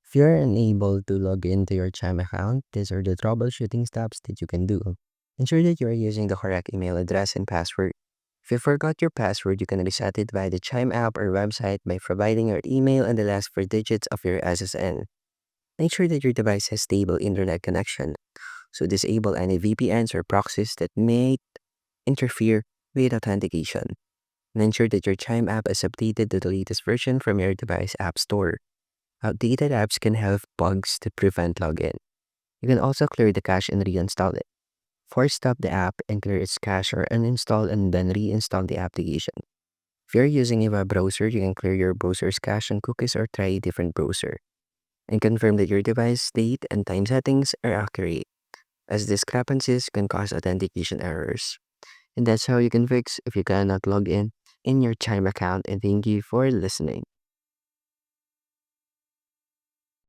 If you're unable to log into your Chime account, these are the troubleshooting steps that you can do. Ensure that you are using the correct email address and password. If you forgot your password, you can reset it via the Chime app or website by providing your email and the last four digits of your SSN. Make sure that your device has stable internet connection, so disable any VPNs or proxies that may interfere with authentication. And ensure that your Chime app is updated to the latest version from your device app store. Outdated apps can have bugs to prevent login. You can also clear the cache and reinstall it. Force stop the app and clear its cache or uninstall and then reinstall the application. If you're using a web browser, you can clear your browser's cache and cookies or try a different browser. And confirm that your device date and time settings are accurate, as discrepancies can cause authentication errors. And that's how you can fix if you cannot log in your Chime account. And thank you for listening.